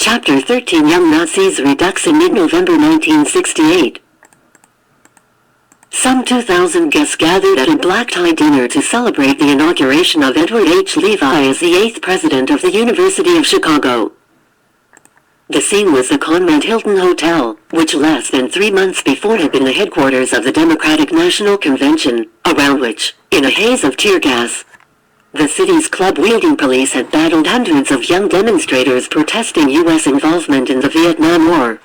Chapter 13 Young Nazis Redux in mid-November 1968. Some 2,000 guests gathered at a black-tie dinner to celebrate the inauguration of Edward H. Levi as the 8th president of the University of Chicago. The scene was the Conrad Hilton Hotel, which less than 3 months before had been the headquarters of the Democratic National Convention, around which, in a haze of tear gas, the city's club-wielding police had battled hundreds of young demonstrators protesting U.S. involvement in the Vietnam War.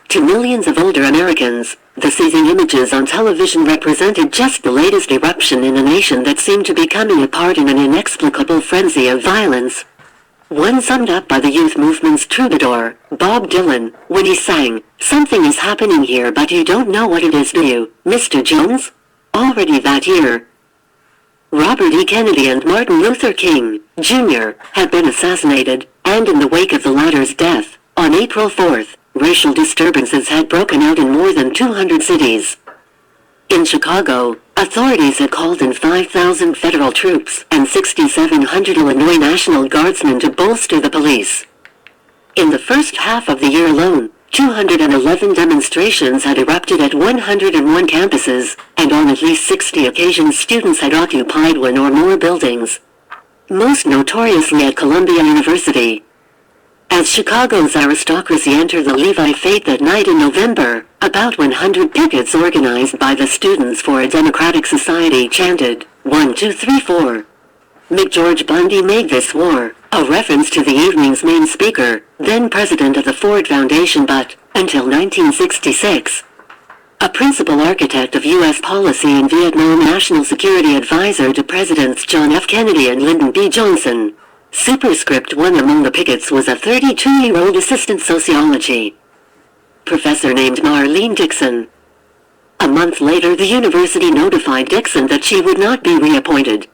To millions of older Americans, the seething images on television represented just the latest eruption in a nation that seemed to be coming apart in an inexplicable frenzy of violence. One summed up by the youth movement's troubadour, Bob Dylan, when he sang, "Something is happening here but you don't know what it is, do you, Mr. Jones?" Already that year, Robert E. Kennedy and Martin Luther King, Jr., had been assassinated, and in the wake of the latter's death, on April 4th, racial disturbances had broken out in more than 200 cities. In Chicago, authorities had called in 5,000 federal troops and 6,700 Illinois National Guardsmen to bolster the police. In the first half of the year alone, 211 demonstrations had erupted at 101 campuses, and on at least 60 occasions students had occupied one or more buildings. Most notoriously at Columbia University. As Chicago's aristocracy entered the Levi Fete that night in November, about 100 pickets organized by the Students for a Democratic Society chanted, 1, 2, 3, 4. McGeorge Bundy made this war a reference to the evening's main speaker, then president of the Ford Foundation but, until 1966, a principal architect of U.S. policy and Vietnam National Security Advisor to Presidents John F. Kennedy and Lyndon B. Johnson. Superscript 1 among the pickets was a 32-year-old assistant sociology professor named Marlene Dixon. A month later, the university notified Dixon that she would not be reappointed.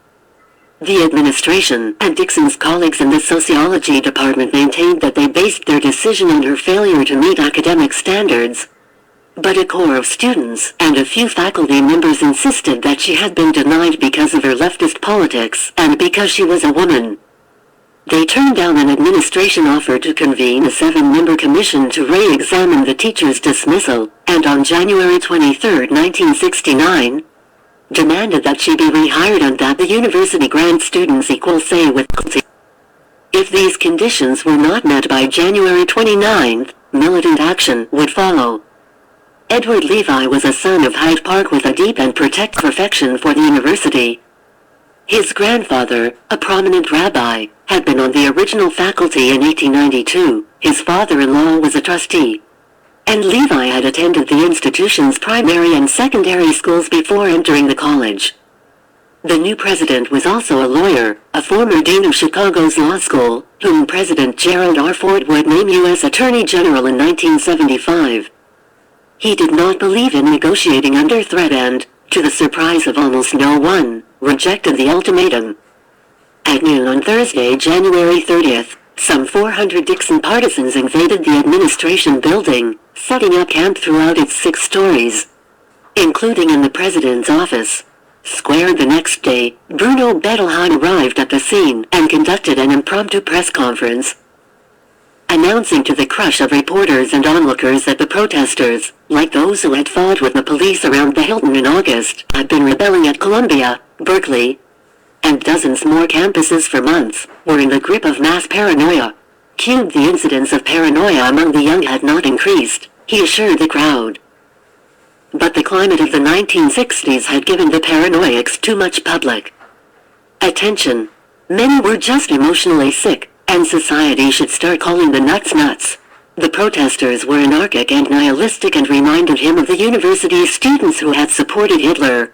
The administration and Dixon's colleagues in the sociology department maintained that they based their decision on her failure to meet academic standards. But a core of students and a few faculty members insisted that she had been denied because of her leftist politics and because she was a woman. They turned down an administration offer to convene a 7-member commission to re-examine the teacher's dismissal, and on January 23, 1969, demanded that she be rehired and that the university grant students equal say with faculty. If these conditions were not met by January 29, militant action would follow. Edward Levi was a son of Hyde Park with a deep and protective affection for the university. His grandfather, a prominent rabbi, had been on the original faculty in 1892, his father-in-law was a trustee, and Levi had attended the institution's primary and secondary schools before entering the college. The new president was also a lawyer, a former dean of Chicago's law school, whom President Gerald R. Ford would name U.S. Attorney General in 1975. He did not believe in negotiating under threat and, to the surprise of almost no one, rejected the ultimatum. At noon on Thursday, January 30th, some 400 Dixon partisans invaded the administration building, setting up camp throughout its 6 stories, including in the president's office. Squared the next day, Bruno Bettelheim arrived at the scene and conducted an impromptu press conference, announcing to the crush of reporters and onlookers that the protesters, like those who had fought with the police around the Hilton in August, had been rebelling at Columbia, Berkeley, and dozens more campuses for months, were in the grip of mass paranoia. The incidence of paranoia among the young had not increased, he assured the crowd. But the climate of the 1960s had given the paranoiacs too much public attention. Many were just emotionally sick, and society should start calling the nuts nuts. The protesters were anarchic and nihilistic and reminded him of the university's students who had supported Hitler.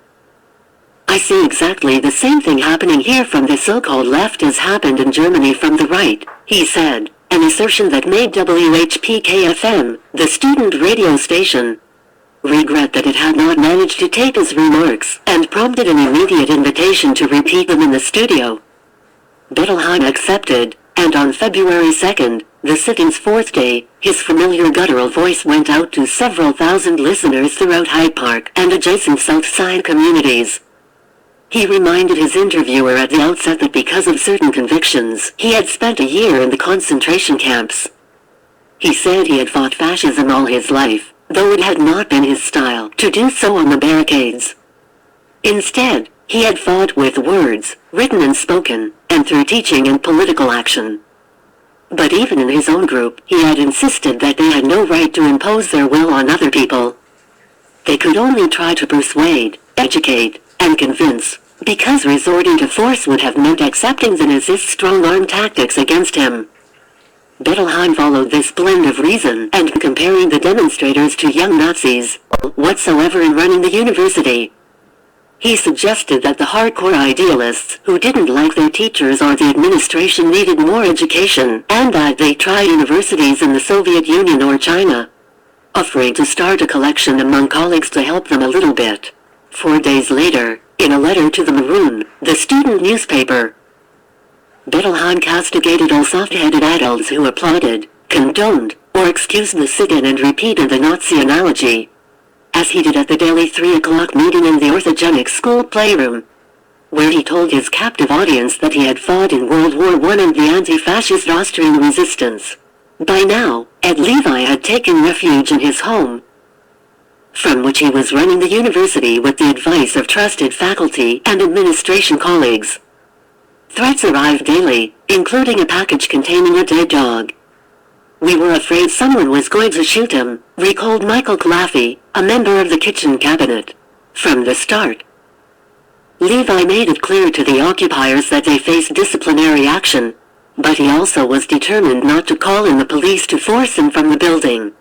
"I see exactly the same thing happening here from the so-called left as happened in Germany from the right," he said, an assertion that made WHPK-FM, the student radio station, regret that it had not managed to tape his remarks, and prompted an immediate invitation to repeat them in the studio. Bettelheim accepted, and on February 2nd, the sitting's 4th day, his familiar guttural voice went out to several thousand listeners throughout Hyde Park and adjacent South Side communities. He reminded his interviewer at the outset that because of certain convictions, he had spent a year in the concentration camps. He said he had fought fascism all his life, though it had not been his style to do so on the barricades. Instead, he had fought with words, written and spoken, and through teaching and political action. But even in his own group, he had insisted that they had no right to impose their will on other people. They could only try to persuade, educate, and convince, because resorting to force would have meant accepting the Nazist strong-arm tactics against him. Bettelheim followed this blend of reason and comparing the demonstrators to young Nazis whatsoever in running the university. He suggested that the hardcore idealists who didn't like their teachers or the administration needed more education and that they try universities in the Soviet Union or China, offering to start a collection among colleagues to help them a little bit. 4 days later, in a letter to the Maroon, the student newspaper, Bettelheim castigated all soft-headed adults who applauded, condoned, or excused the sit-in and repeated the Nazi analogy, as he did at the daily 3 o'clock meeting in the orthogenic school playroom, where he told his captive audience that he had fought in World War I and the anti-fascist Austrian resistance. By now, Ed Levi had taken refuge in his home, from which he was running the university with the advice of trusted faculty and administration colleagues. Threats arrived daily, including a package containing a dead dog. We were afraid someone was going to shoot him, recalled Michael Claffey, a member of the kitchen cabinet. From the start, Levi made it clear to the occupiers that they faced disciplinary action, but he also was determined not to call in the police to force him from the building.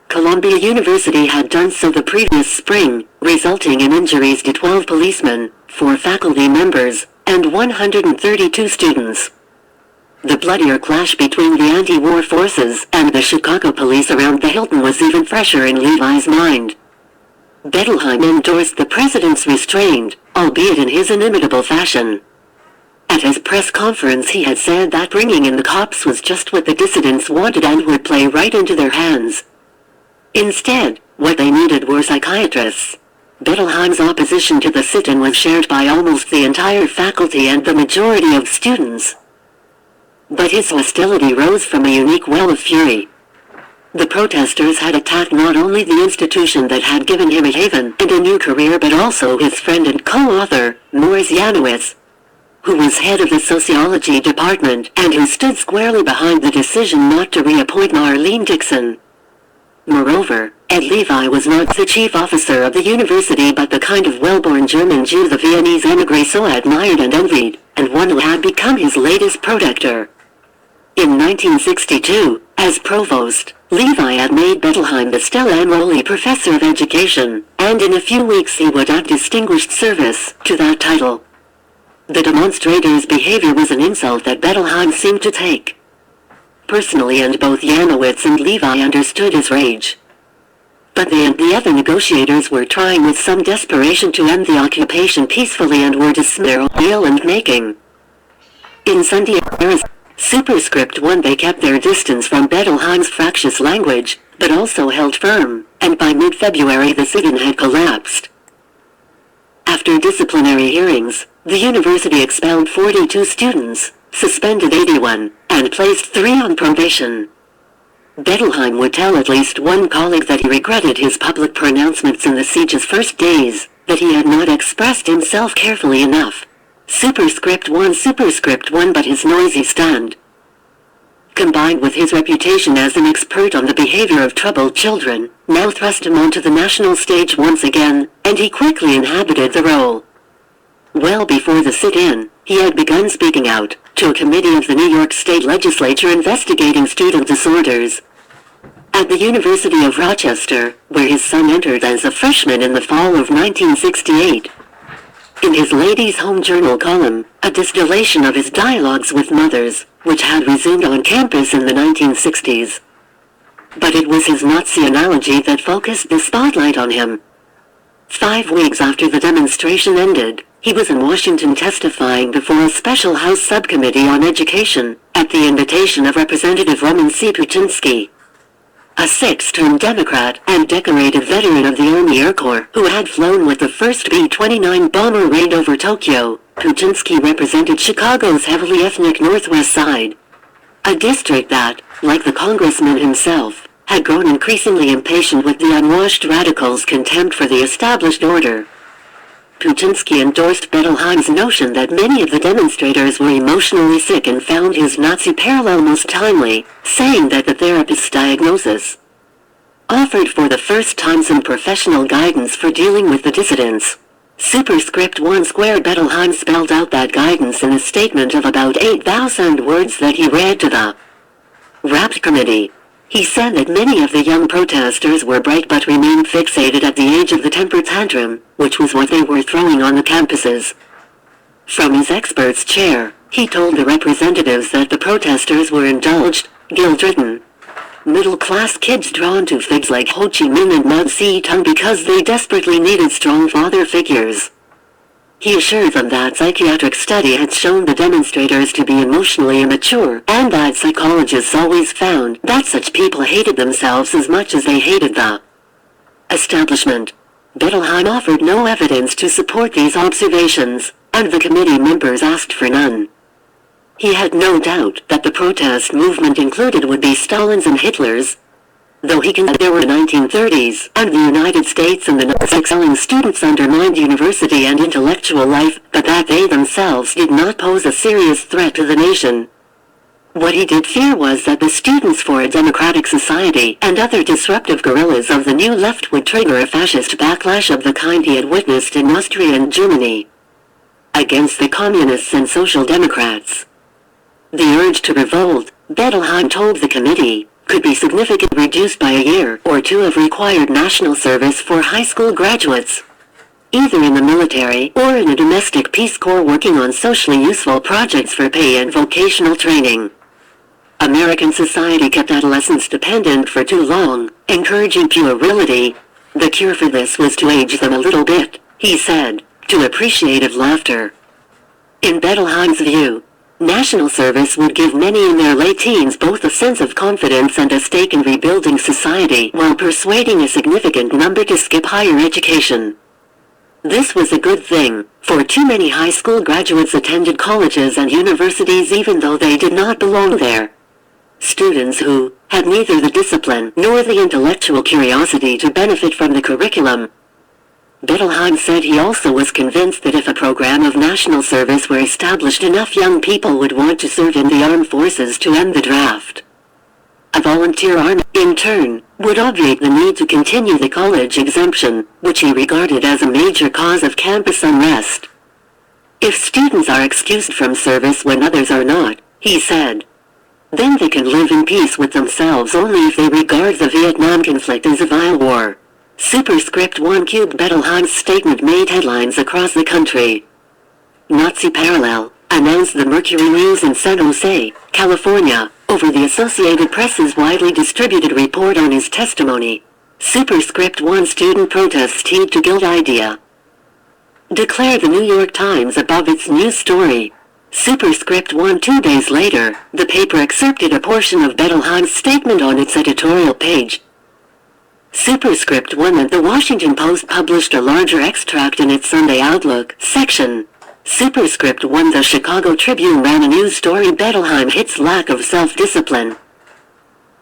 Columbia University had done so the previous spring, resulting in injuries to 12 policemen, 4 faculty members, and 132 students. The bloodier clash between the anti-war forces and the Chicago police around the Hilton was even fresher in Levi's mind. Bettelheim endorsed the president's restraint, albeit in his inimitable fashion. At his press conference he had said that bringing in the cops was just what the dissidents wanted and would play right into their hands. Instead, what they needed were psychiatrists. Bettelheim's opposition to the sit-in was shared by almost the entire faculty and the majority of students. But his hostility rose from a unique well of fury. The protesters had attacked not only the institution that had given him a haven and a new career but also his friend and co-author, Morris Janowitz, who was head of the sociology department and who stood squarely behind the decision not to reappoint Marlene Dixon. Moreover, Ed Levi was not the chief officer of the university but the kind of well-born German Jew the Viennese émigré so admired and envied, and one who had become his latest protector. In 1962, as provost, Levi had made Bettelheim the Stella Amroli Professor of Education, and in a few weeks he would add distinguished service to that title. The demonstrators' behavior was an insult that Bettelheim seemed to take personally, and both Janowitz and Levi understood his rage. But they and the other negotiators were trying with some desperation to end the occupation peacefully and were dismayed and making. Incendiaries. Superscript 1. They kept their distance from Bettelheim's fractious language, but also held firm, and by mid-February the sit-in had collapsed. After disciplinary hearings, the university expelled 42 students, suspended 81, and placed 3 on probation. Bettelheim would tell at least one colleague that he regretted his public pronouncements in the siege's first days, that he had not expressed himself carefully enough. Superscript 1 but his noisy stand, combined with his reputation as an expert on the behavior of troubled children, now thrust him onto the national stage once again, and he quickly inhabited the role. Well before the sit-in, he had begun speaking out to a committee of the New York State Legislature investigating student disorders. At the University of Rochester, where his son entered as a freshman in the fall of 1968. In his Ladies' Home Journal column, a distillation of his dialogues with mothers, which had resumed on campus in the 1960s. But it was his Nazi analogy that focused the spotlight on him. 5 weeks after the demonstration ended, he was in Washington testifying before a special House subcommittee on education, at the invitation of Representative Roman C. Puchinsky, a 6-term Democrat and decorated veteran of the Army Air Corps who had flown with the first B-29 bomber raid over Tokyo. Puchinsky represented Chicago's heavily ethnic Northwest Side, a district that, like the congressman himself, had grown increasingly impatient with the unwashed radicals' contempt for the established order. Puchinsky endorsed Bettelheim's notion that many of the demonstrators were emotionally sick and found his Nazi parallel most timely, saying that the therapist's diagnosis offered for the first time some professional guidance for dealing with the dissidents. Superscript 1 squared Bettelheim spelled out that guidance in a statement of about 8,000 words that he read to the Rapt Committee. He said that many of the young protesters were bright but remained fixated at the age of the temper tantrum, which was what they were throwing on the campuses. From his expert's chair, he told the representatives that the protesters were indulged, guilt-ridden, middle-class kids drawn to figs like Ho Chi Minh and Mao Zedong because they desperately needed strong father figures. He assured them that psychiatric study had shown the demonstrators to be emotionally immature, and that psychologists always found that such people hated themselves as much as they hated the establishment. Bettelheim offered no evidence to support these observations, and the committee members asked for none. He had no doubt that the protest movement included would-be Stalins and Hitlers, though he conceded there were the 1930s, and the United States and the Nazi excelling students undermined university and intellectual life, but that they themselves did not pose a serious threat to the nation. What he did fear was that the Students for a Democratic Society and other disruptive guerrillas of the New Left would trigger a fascist backlash of the kind he had witnessed in Austria and Germany against the Communists and Social Democrats. The urge to revolt, Bettelheim told the committee, could be significantly reduced by a year or two of required national service for high school graduates, either in the military or in a domestic Peace Corps working on socially useful projects for pay and vocational training. American society kept adolescents dependent for too long, encouraging puerility. The cure for this was to age them a little bit, he said, to appreciative laughter. In Bettelheim's view, national service would give many in their late teens both a sense of confidence and a stake in rebuilding society while persuading a significant number to skip higher education. This was a good thing, for too many high school graduates attended colleges and universities even though they did not belong there. Students who had neither the discipline nor the intellectual curiosity to benefit from the curriculum. Bettelheim said he also was convinced that if a program of national service were established, enough young people would want to serve in the armed forces to end the draft. A volunteer army, in turn, would obviate the need to continue the college exemption, which he regarded as a major cause of campus unrest. If students are excused from service when others are not, he said, then they can live in peace with themselves only if they regard the Vietnam conflict as a vile war. Superscript 1 cube Bettelheim's statement made headlines across the country. Nazi parallel, announced the Mercury News in San Jose, California, over the Associated Press's widely distributed report on his testimony. Superscript 1 student protests tied to guilt idea. Declared the New York Times above its news story. Superscript 1 2 days later, the paper excerpted a portion of Bettelheim's statement on its editorial page. Superscript 1 and the Washington Post published a larger extract in its Sunday Outlook section. Superscript 1 the Chicago Tribune ran a news story Bettelheim hits lack of self-discipline.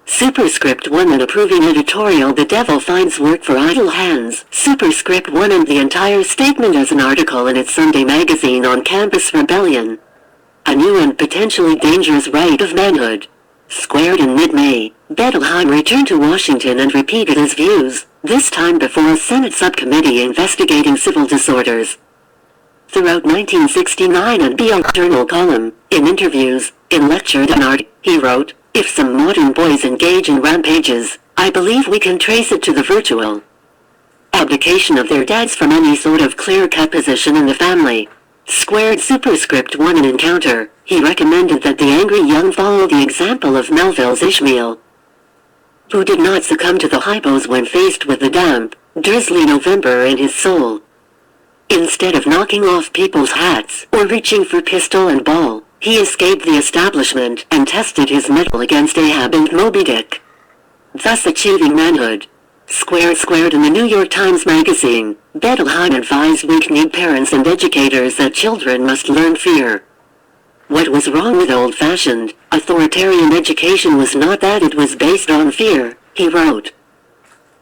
Superscript 1 an approving editorial the devil finds work for idle hands. Superscript 1 and the entire statement as an article in its Sunday magazine on campus rebellion. A new and potentially dangerous right of manhood. Squared in mid-May, Bettelheim returned to Washington and repeated his views, this time before a Senate subcommittee investigating civil disorders. Throughout 1969 and beyond journal column, in interviews, in lecture and art, he wrote, if some modern boys engage in rampages, I believe we can trace it to the virtual abdication of their dads from any sort of clear-cut position in the family. Squared superscript 1 an encounter, he recommended that the angry young follow the example of Melville's Ishmael, who did not succumb to the hypos when faced with the damp, drizzly November in his soul. Instead of knocking off people's hats or reaching for pistol and ball, he escaped the establishment and tested his mettle against Ahab and Moby Dick, thus achieving manhood. Squared in the New York Times Magazine, Bettelheim advised weak-kneed parents and educators that children must learn fear. What was wrong with old-fashioned, authoritarian education was not that it was based on fear, he wrote.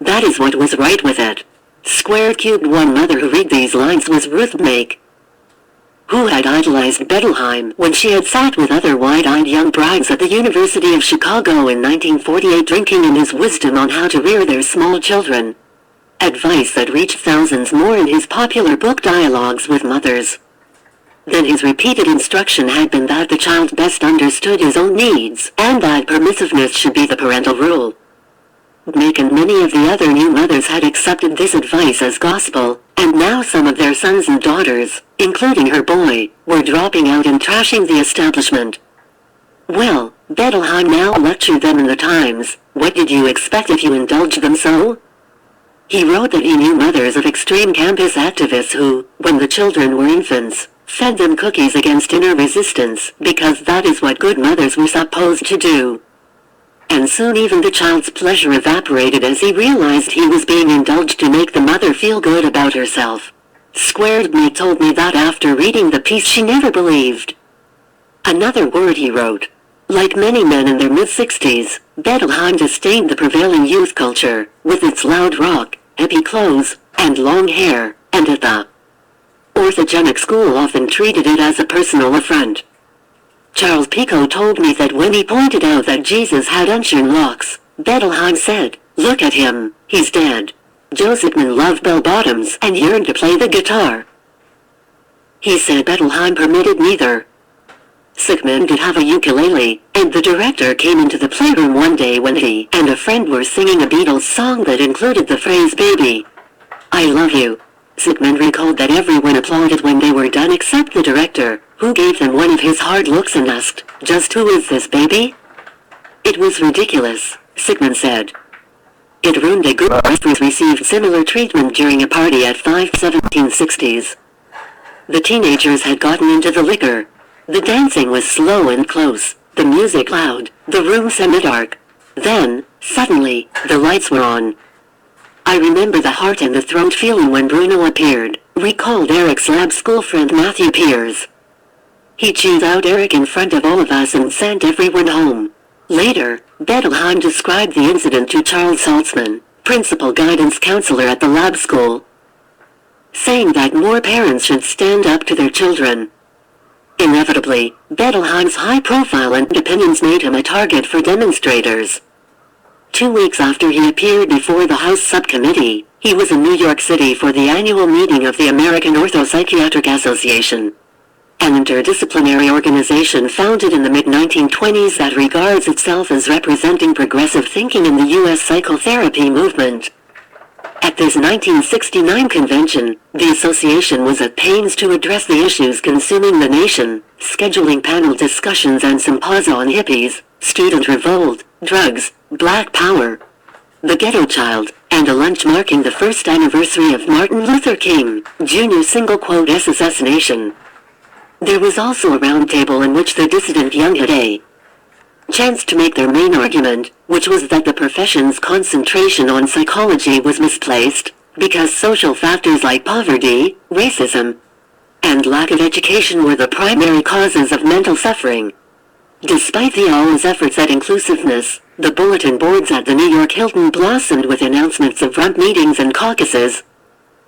That is what was right with it. Squared cubed. One mother who read these lines was Ruth Make, who had idolized Bettelheim when she had sat with other wide-eyed young brides at the University of Chicago in 1948 drinking in his wisdom on how to rear their small children. Advice that reached thousands more in his popular book Dialogues with Mothers. Then his repeated instruction had been that the child best understood his own needs, and that permissiveness should be the parental rule. Make and many of the other new mothers had accepted this advice as gospel, and now some of their sons and daughters, including her boy, were dropping out and trashing the establishment. Well, Bettelheim now lectured them in the Times, what did you expect if you indulged them so? He wrote that he knew mothers of extreme campus activists who, when the children were infants, fed them cookies against inner resistance, because that is what good mothers were supposed to do. And soon even the child's pleasure evaporated as he realized he was being indulged to make the mother feel good about herself. Squared Me told me that after reading the piece she never believed another word he wrote. Like many men in their mid-60s, Bettelheim disdained the prevailing youth culture, with its loud rock, hippie clothes, and long hair, and at the orthogenic school often treated it as a personal affront. Charles Pico told me that when he pointed out that Jesus had unshorn locks, Bettelheim said, "Look at him, he's dead." Joe Sickman loved bell-bottoms and yearned to play the guitar. He said Bettelheim permitted neither. Sickman did have a ukulele, and the director came into the playroom one day when he and a friend were singing a Beatles song that included the phrase "Baby, I love you." Sickman recalled that everyone applauded when they were done except the director, who gave them one of his hard looks and asked, "Just who is this baby?" It was ridiculous, Sickman said. It ruined a good actress received similar treatment during a party at 1760s. The teenagers had gotten into the liquor. The dancing was slow and close, the music loud, the room semi-dark. Then, suddenly, the lights were on. I remember the heart and the throat feeling when Bruno appeared, recalled Eric's lab school friend Matthew Piers. He chewed out Eric in front of all of us and sent everyone home. Later, Bettelheim described the incident to Charles Saltzman, principal guidance counselor at the lab school, saying that more parents should stand up to their children. Inevitably, Bettelheim's high profile and opinions made him a target for demonstrators. 2 weeks after he appeared before the House Subcommittee, he was in New York City for the annual meeting of the American Orthopsychiatric Association, an interdisciplinary organization founded in the mid-1920s that regards itself as representing progressive thinking in the U.S. psychotherapy movement. At this 1969 convention, the association was at pains to address the issues consuming the nation, scheduling panel discussions and symposia on hippies, student revolt, drugs, Black Power, the ghetto child, and a lunch marking the first anniversary of Martin Luther King, Jr.'s single-quote assassination. There was also a roundtable in which the dissident young had a chance to make their main argument, which was that the profession's concentration on psychology was misplaced, because social factors like poverty, racism, and lack of education were the primary causes of mental suffering. Despite the OA's efforts at inclusiveness, the bulletin boards at the New York Hilton blossomed with announcements of rump meetings and caucuses,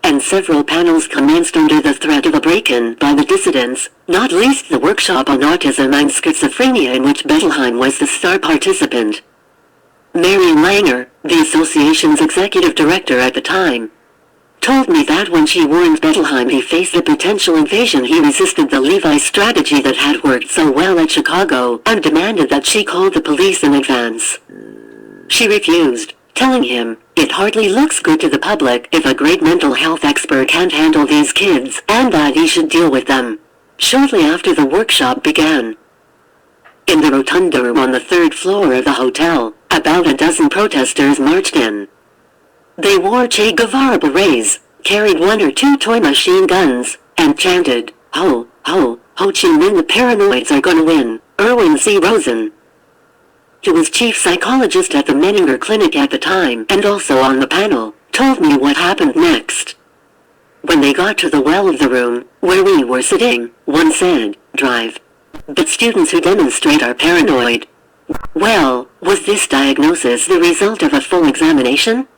and several panels commenced under the threat of a break-in by the dissidents, not least the workshop on autism and schizophrenia in which Bettelheim was the star participant. Marion Langer, the association's executive director at the time, told me that when she warned Bettelheim he faced a potential invasion, he resisted the Levi strategy that had worked so well at Chicago and demanded that she call the police in advance. She refused, telling him, "It hardly looks good to the public if a great mental health expert can't handle these kids, and that he should deal with them." Shortly after the workshop began, in the rotunda room on the third floor of the hotel, about a dozen protesters marched in. They wore Che Guevara berets, carried 1 or 2 toy machine guns, and chanted, "Ho, ho, Ho Chi Minh, the paranoids are gonna win." Erwin C. Rosen, who was chief psychologist at the Menninger Clinic at the time and also on the panel, told me what happened next. When they got to the well of the room, where we were sitting, one said, "Drive." But students who demonstrate are paranoid. Well, was this diagnosis the result of a full examination?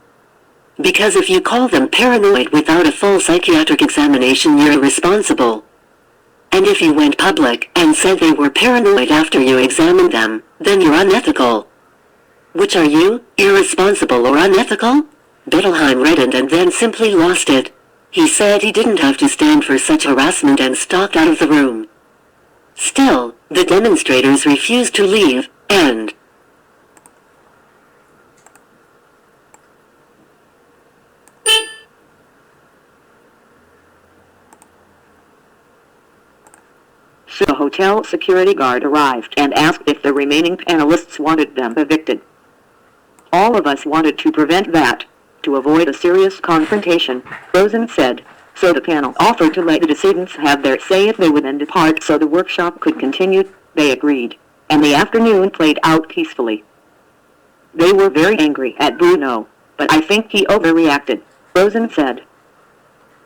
Because if you call them paranoid without a full psychiatric examination, you're irresponsible. And if you went public and said they were paranoid after you examined them, then you're unethical. Which are you, irresponsible or unethical? Bettelheim reddened and then simply lost it. He said he didn't have to stand for such harassment and stalked out of the room. Still, the demonstrators refused to leave, and the hotel security guard arrived and asked if the remaining panelists wanted them evicted. All of us wanted to prevent that, to avoid a serious confrontation, Rosen said, so the panel offered to let the decedents have their say if they would then depart so the workshop could continue. They agreed, and the afternoon played out peacefully. They were very angry at Bruno, but I think he overreacted, Rosen said.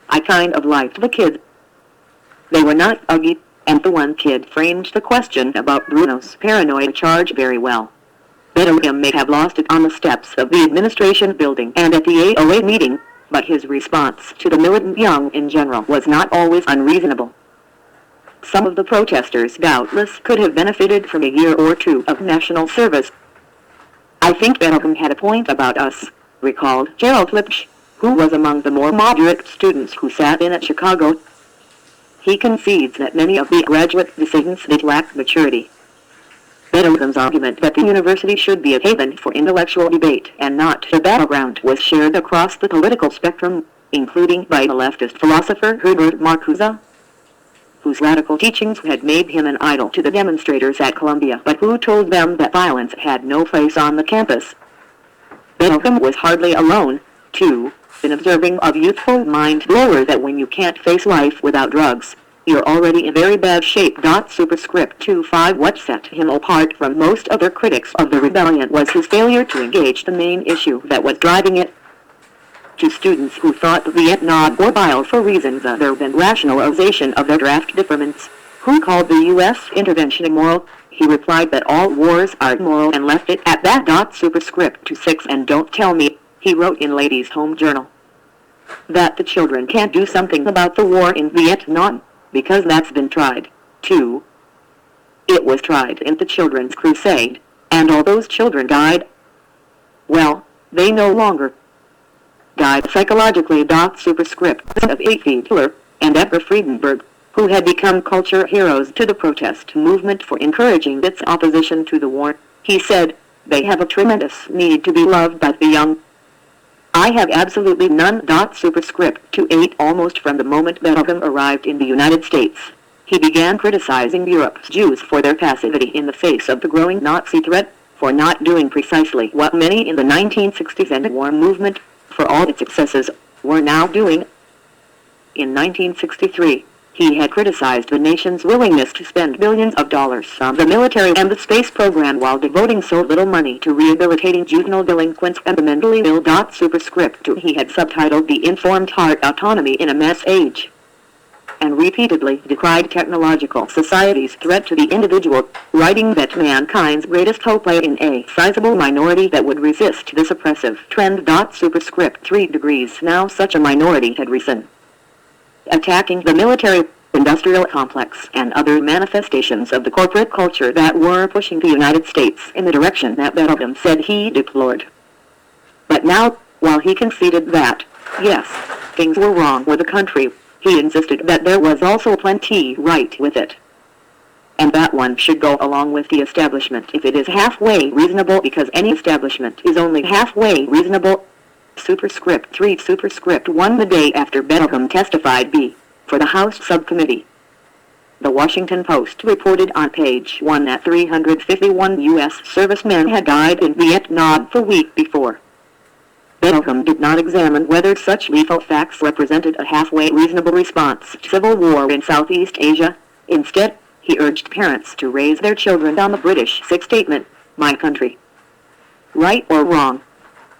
I kind of liked the kids. They were not ugly, and the one kid framed the question about Bruno's paranoid charge very well. Bettelheim may have lost it on the steps of the administration building and at the AOA meeting, but his response to the militant young in general was not always unreasonable. Some of the protesters doubtless could have benefited from a year or two of national service. I think Bettelheim had a point about us, recalled Gerald Lipsch, who was among the more moderate students who sat in at Chicago. He concedes that many of the graduate decisions did lack maturity. Bettelheim's argument that the university should be a haven for intellectual debate and not a battleground was shared across the political spectrum, including by the leftist philosopher Herbert Marcuse, whose radical teachings had made him an idol to the demonstrators at Columbia, but who told them that violence had no place on the campus. Bettelheim was hardly alone, too, in observing of youthful mind-blower that when you can't face life without drugs, you're already in very bad shape. Superscript 2.5 What set him apart from most other critics of the rebellion was his failure to engage the main issue that was driving it. To students who thought the Vietnam War vile for reasons other than rationalization of their draft deferments, who called the U.S. intervention immoral, he replied that all wars are immoral and left it at that. Superscript 2.6 And don't tell me, he wrote in Ladies' Home Journal, that the children can't do something about the war in Vietnam, because that's been tried, too. It was tried in the Children's Crusade, and all those children died. Well, they no longer died psychologically. Superscript of Adolf Hitler and Edgar Friedenberg, who had become culture heroes to the protest movement for encouraging its opposition to the war, he said, they have a tremendous need to be loved by the young. I have absolutely none. Superscript 2.8 Almost from the moment Bettelheim arrived in the United States, he began criticizing Europe's Jews for their passivity in the face of the growing Nazi threat, for not doing precisely what many in the 1960s and war movement, for all its excesses, were now doing. In 1963, he had criticized the nation's willingness to spend billions of dollars on the military and the space program while devoting so little money to rehabilitating juvenile delinquents and the mentally ill. Superscript 2 He had subtitled The Informed Heart Autonomy in a Mass Age, and repeatedly decried technological society's threat to the individual, writing that mankind's greatest hope lay in a sizable minority that would resist this oppressive trend. Superscript 3 degrees Now such a minority had risen, attacking the military-industrial complex and other manifestations of the corporate culture that were pushing the United States in the direction that Bettelheim said he deplored. But now, while he conceded that, yes, things were wrong with the country, he insisted that there was also plenty right with it, and that one should go along with the establishment if it is halfway reasonable, because any establishment is only halfway reasonable. Superscript 3 Superscript 1 The day after Bettelheim testified for the House Subcommittee, the Washington Post reported on page 1 that 351 U.S. servicemen had died in Vietnam the week before. Bettelheim did not examine whether such lethal facts represented a halfway reasonable response to civil war in Southeast Asia. Instead, he urged parents to raise their children on the British Sixth Statement, my country. Right or wrong?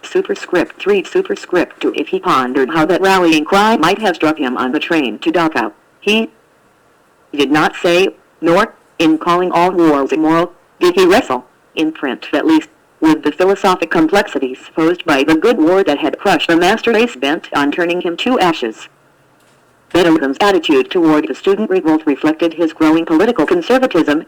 Superscript 3 Superscript 2 If he pondered how that rallying cry might have struck him on the train to Dachau, he did not say, nor, In calling all wars immoral, did he wrestle, in print at least, with the philosophic complexities posed by the good war that had crushed a master race bent on turning him to ashes? Bettelheim's attitude toward the student revolt reflected his growing political conservatism.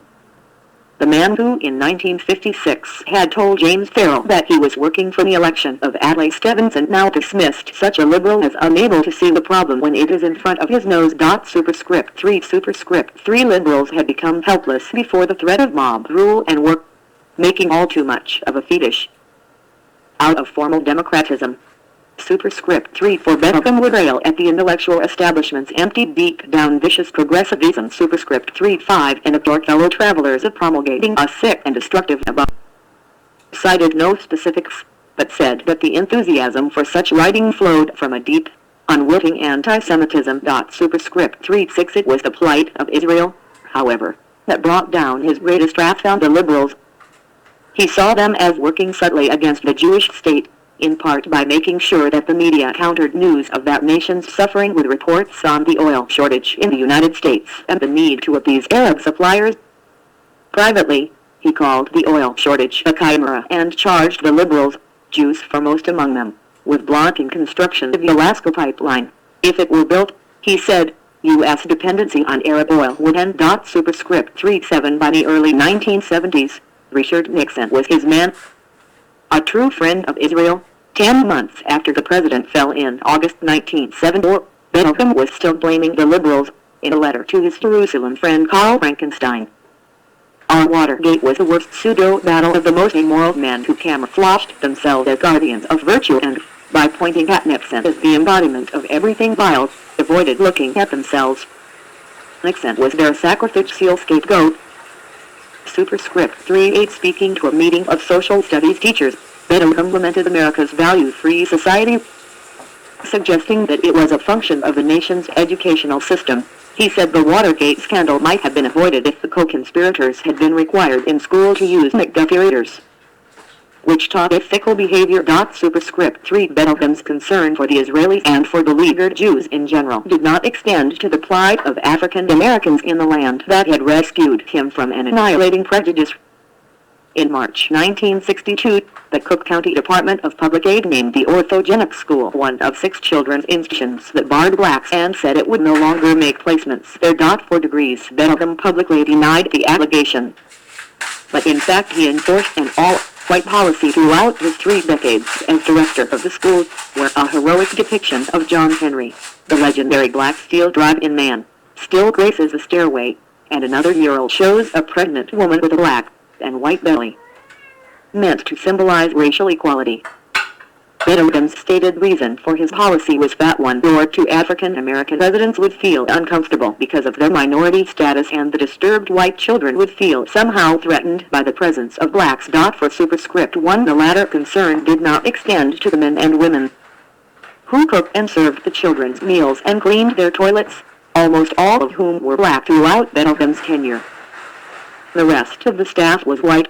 The man who, in 1956, had told James Farrell that he was working for the election of Adlai Stevenson now dismissed such a liberal as unable to see the problem when it is in front of his nose. Superscript 3 liberals had become helpless before the threat of mob rule and were making all too much of a fetish out of formal democratism. Superscript 3 for Bettelheim would rail at the intellectual establishment's empty beak-down vicious progressivism. Superscript 3-5 and exhort fellow travelers of promulgating a sick and destructive above. Cited no specifics, but said that the enthusiasm for such writing flowed from a deep, unwitting anti-Semitism. Superscript 3-6 it was the plight of Israel, however, that brought down his greatest wrath on the liberals. He saw them as working subtly against the Jewish state, in part by making sure that the media countered news of that nation's suffering with reports on the oil shortage in the United States and the need to appease Arab suppliers. Privately, he called the oil shortage a chimera and charged the liberals, Jews foremost among them, with blocking construction of the Alaska pipeline. If it were built, he said, U.S. dependency on Arab oil would end. Superscript 3-7 by the early 1970s, Richard Nixon was his man. A true friend of Israel, 10 months after the president fell in August 1974, Bettelheim was still blaming the liberals, in a letter to his Jerusalem friend Carl Frankenstein. Our Watergate was the worst pseudo-battle of the most immoral men who camouflaged themselves as guardians of virtue and, by pointing at Nixon as the embodiment of everything vile, avoided looking at themselves. Nixon was their sacrificial scapegoat. Superscript 3-8 speaking to a meeting of social studies teachers, Bettelheim lamented America's value-free society, suggesting that it was a function of the nation's educational system. He said the Watergate scandal might have been avoided if the co-conspirators had been required in school to use McGuffey readers, which taught ethical behavior. Superscript 3 Bettelheim's concern for the Israelis and for beleaguered Jews in general did not extend to the plight of African Americans in the land that had rescued him from an annihilating prejudice. In March 1962, the Cook County Department of Public Aid named the orthogenic school one of 6 children's institutions that barred blacks and said it would no longer make placements there. For degrees, Bettelheim publicly denied the allegation, but in fact he enforced an all-white policy throughout his 3 decades as director of the school, where a heroic depiction of John Henry, the legendary black steel drive-in man, still graces the stairway, and another mural shows a pregnant woman with a black and white belly, meant to symbolize racial equality. Bettelheim's stated reason for his policy was that one or 2 African American residents would feel uncomfortable because of their minority status and the disturbed white children would feel somehow threatened by the presence of blacks. For Superscript 1 the latter concern did not extend to the men and women who cooked and served the children's meals and cleaned their toilets, almost all of whom were black throughout Bettelheim's tenure. The rest of the staff was white.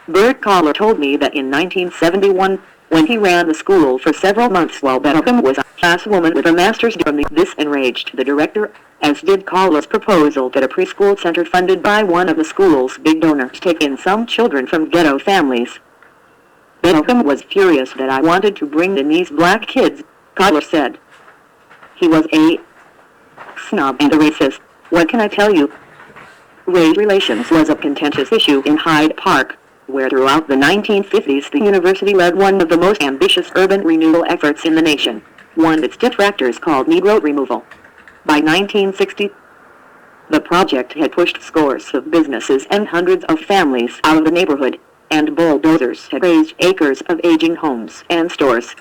Bert Collar told me that in 1971, when he ran the school for several months while Bettelheim was a class woman with a master's degree, this enraged the director, as did Collar's proposal that a preschool center funded by one of the school's big donors take in some children from ghetto families. Bettelheim was furious that I wanted to bring in these black kids, Collar said. He was a snob and a racist. What can I tell you? Race relations was a contentious issue in Hyde Park, where throughout the 1950s the university led one of the most ambitious urban renewal efforts in the nation, one its detractors called Negro removal. By 1960, the project had pushed scores of businesses and hundreds of families out of the neighborhood, and bulldozers had razed acres of aging homes and stores,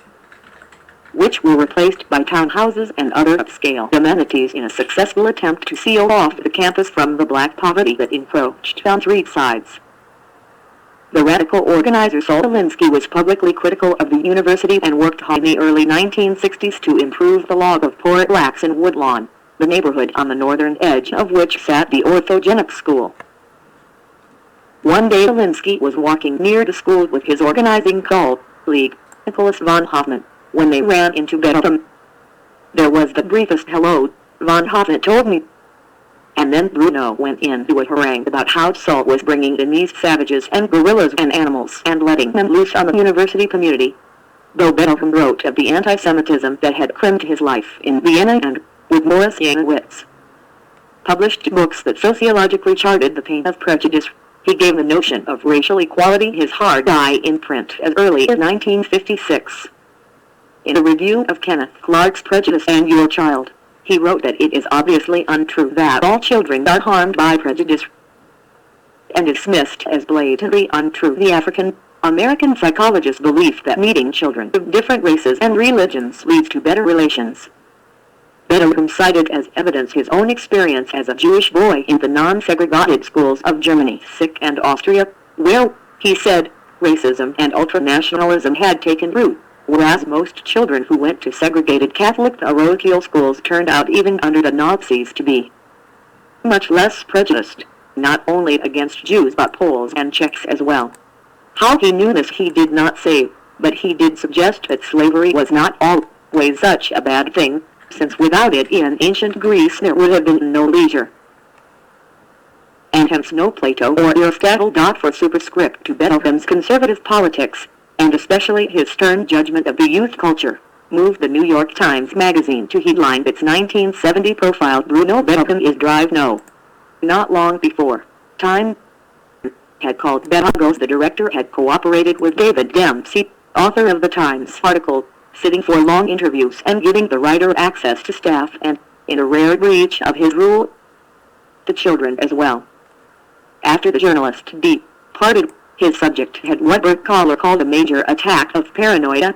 which were replaced by townhouses and other upscale amenities in a successful attempt to seal off the campus from the black poverty that encroached on 3 sides. The radical organizer Saul Alinsky was publicly critical of the university and worked hard in the early 1960s to improve the log of poor blacks in Woodlawn, the neighborhood on the northern edge of which sat the orthogenic school. One day Alinsky was walking near the school with his organizing colleague, Nicholas von Hoffman, when they ran into Bettelheim. There was the briefest hello, von Hoffman told me. and then Bruno went into a harangue about how Saul was bringing in these savages and gorillas and animals and letting them loose on the university community. Though Bettelheim wrote of the anti-Semitism that had crimped his life in Vienna and, with Morris-Yang wits, published books that sociologically charted the pain of prejudice, he gave the notion of racial equality his hard eye in print as early as 1956. In a review of Kenneth Clark's Prejudice and Your Child, he wrote that it is obviously untrue that all children are harmed by prejudice, and dismissed as blatantly untrue the African-American psychologist's belief that meeting children of different races and religions leads to better relations. Bettelheim cited as evidence his own experience as a Jewish boy in the non-segregated schools of Germany, and Austria, where, he said, racism and ultranationalism had taken root, whereas most children who went to segregated Catholic parochial schools turned out even under the Nazis to be much less prejudiced, not only against Jews but Poles and Czechs as well. How he knew this he did not say, but he did suggest that slavery was not always such a bad thing, since without it in ancient Greece there would have been no leisure, and hence no Plato or Aristotle. For superscript to Bettelheim's conservative politics, and especially his stern judgment of the youth culture, moved the New York Times Magazine to headline its 1970 profile Bruno Bettelheim is Drive No. Not long before, Time had called Bettelheim. The director had cooperated with David Dempsey, author of the Times article, sitting for long interviews and giving the writer access to staff and, in a rare breach of his rule, the children as well. After the journalist departed, his subject had what Bert Collar called a major attack of paranoia.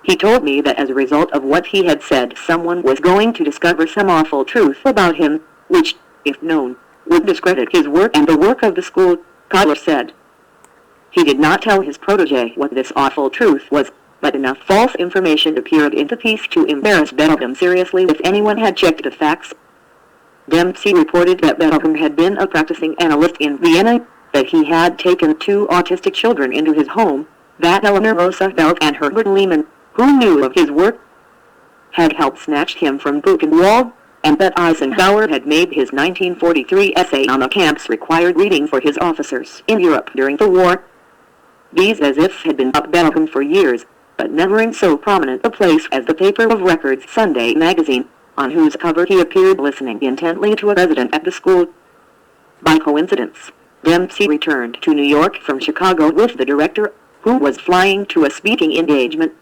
He told me that as a result of what he had said, someone was going to discover some awful truth about him, which, if known, would discredit his work and the work of the school, Collar said. He did not tell his protege what this awful truth was, but enough false information appeared in the piece to embarrass Bettelheim seriously if anyone had checked the facts. Dempsey reported that Bettelheim had been a practicing analyst in Vienna, that he had taken 2 autistic children into his home, that Eleanor Roosevelt and Herbert Lehman, who knew of his work, had helped snatch him from Buchenwald, and that Eisenhower had made his 1943 essay on the camps required reading for his officers in Europe during the war. These as if had been up Bettelheim for years, but never in so prominent a place as the paper of records Sunday magazine, on whose cover he appeared listening intently to a resident at the school. By coincidence, Dempsey returned to New York from Chicago with the director, who was flying to a speaking engagement.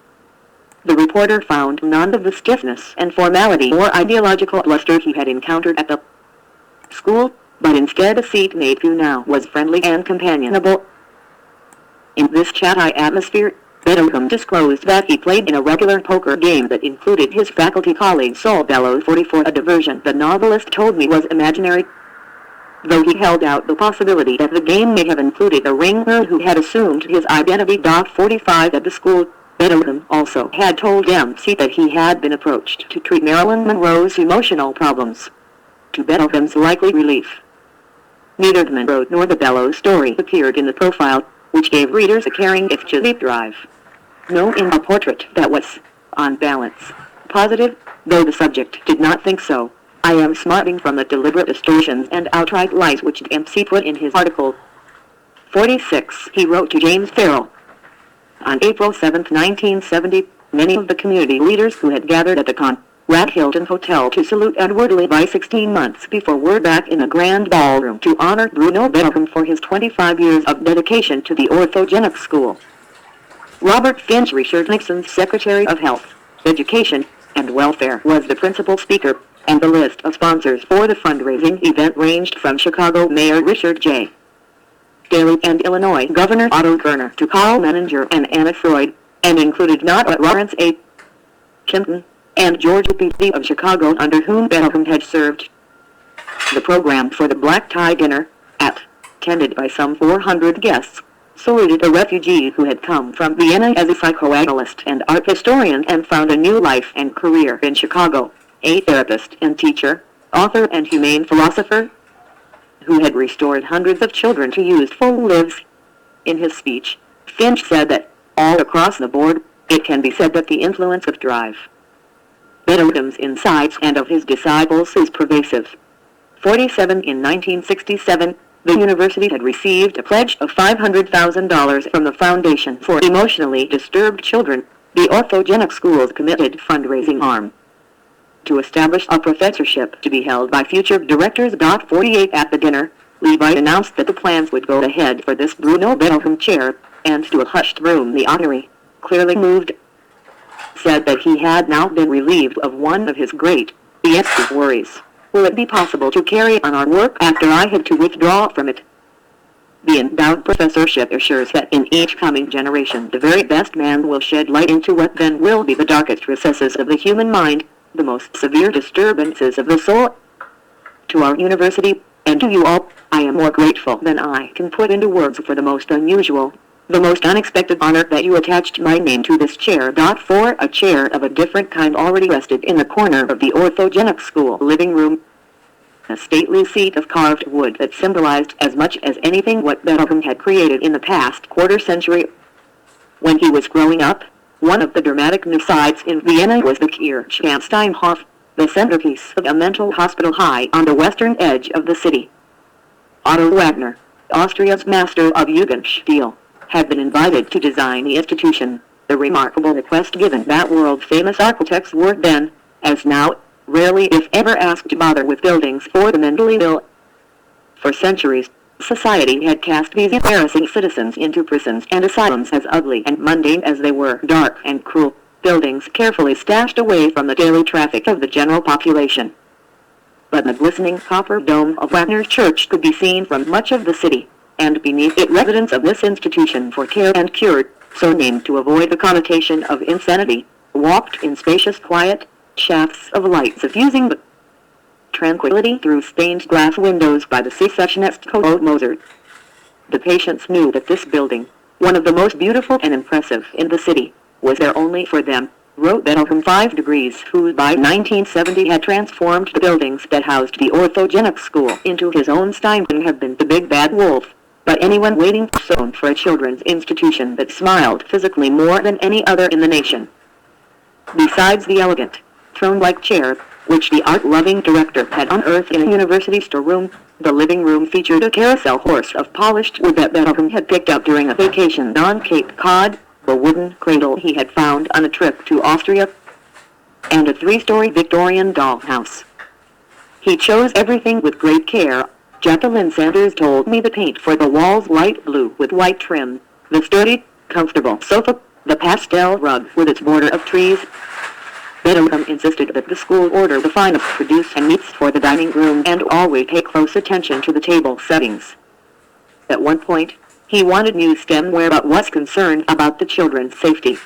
The reporter found none of the stiffness and formality or ideological bluster he had encountered at the school, but instead a seatmate who now was friendly and companionable. In this chatty atmosphere, Bettelheim disclosed that he played in a regular poker game that included his faculty colleague Saul Bellows 44. A diversion the novelist told me was imaginary, though he held out the possibility that the game may have included a ringer who had assumed his identity. 45 at the school, Bettelheim also had told Dempsey that he had been approached to treat Marilyn Monroe's emotional problems, to Bettelheim's likely relief. Neither the Monroe nor the Bellows story appeared in the profile, which gave readers a caring if deep drive. No in a portrait that was, on balance, positive, though the subject did not think so. I am smarting from the deliberate distortions and outright lies which Dempsey put in his article. 46. He wrote to James Farrell. On April 7, 1970, many of the community leaders who had gathered at the Conrad Hilton Hotel to salute Edward Levi 16 months before were back in the grand ballroom to honor Bruno Bettelheim for his 25 years of dedication to the orthogenic school. Robert Finch, Richard Nixon's Secretary of Health, Education, and Welfare, was the principal speaker, and the list of sponsors for the fundraising event ranged from Chicago Mayor Richard J. Daley and Illinois Governor Otto Kerner to Carl Menninger and Anna Freud, and included not but Lawrence A. Kempton and George P. of Chicago, under whom Bettelheim had served. The program for the black tie dinner, attended by some 400 guests, saluted a refugee who had come from Vienna as a psychoanalyst and art historian and found a new life and career in Chicago, a therapist and teacher, author and humane philosopher, who had restored hundreds of children to useful lives. In his speech, Finch said that, all across the board, it can be said that the influence of Drive, Bettelheim's insights and of his disciples is pervasive. 47 in 1967, the university had received a pledge of $500,000 from the Foundation for Emotionally Disturbed Children, the orthogenic school's committed fundraising arm, to establish a professorship to be held by future directors. 48 At the dinner, Levi announced that the plans would go ahead for this Bruno Bettelheim chair, and to a hushed room the honoree, clearly moved, said that he had now been relieved of one of his great U.S.C. worries. Will it be possible to carry on our work after I had to withdraw from it? The endowed professorship assures that in each coming generation the very best man will shed light into what then will be the darkest recesses of the human mind, the most severe disturbances of the soul. To our university, and to you all, I am more grateful than I can put into words for the most unusual, the most unexpected honor that you attached my name to this chair. For a chair of a different kind already rested in the corner of the orthogenic school living room, a stately seat of carved wood that symbolized as much as anything what Bettelheim had created in the past quarter century. When he was growing up, one of the dramatic sights in Vienna was the Kirchsteinhof, the centerpiece of a mental hospital high on the western edge of the city. Otto Wagner, Austria's master of Jugendstil, had been invited to design the institution, the remarkable request given that world-famous architects were then, as now, rarely if ever asked to bother with buildings for the mentally ill. For centuries, society had cast these embarrassing citizens into prisons and asylums as ugly and mundane as they were dark and cruel, buildings carefully stashed away from the daily traffic of the general population. But the glistening copper dome of Wagner's church could be seen from much of the city, and beneath it residents of this institution for care and cure, so named to avoid the connotation of insanity, walked in spacious quiet shafts of light suffusing the tranquility through stained glass windows by the secessionist Claude Mozart. The patients knew that this building, one of the most beautiful and impressive in the city, was there only for them, wrote Bettelheim 5 Degrees, who by 1970 had transformed the buildings that housed the orthogenic school into his own Steinman have been the big bad wolf. But anyone waiting soon for a children's institution that smiled physically more than any other in the nation. Besides the elegant, throne-like chair, which the art-loving director had unearthed in a university storeroom, the living room featured a carousel horse of polished wood that Bettelheim had picked up during a vacation on Cape Cod, a wooden cradle he had found on a trip to Austria, and a 3-story Victorian dollhouse. He chose everything with great care. Jacqueline Sanders told me the paint for the walls light blue with white trim, the sturdy, comfortable sofa, the pastel rug with its border of trees. Bettelheim insisted that the school order the finest produce and meats for the dining room and always pay close attention to the table settings. At one point, he wanted new stemware but was concerned about the children's safety.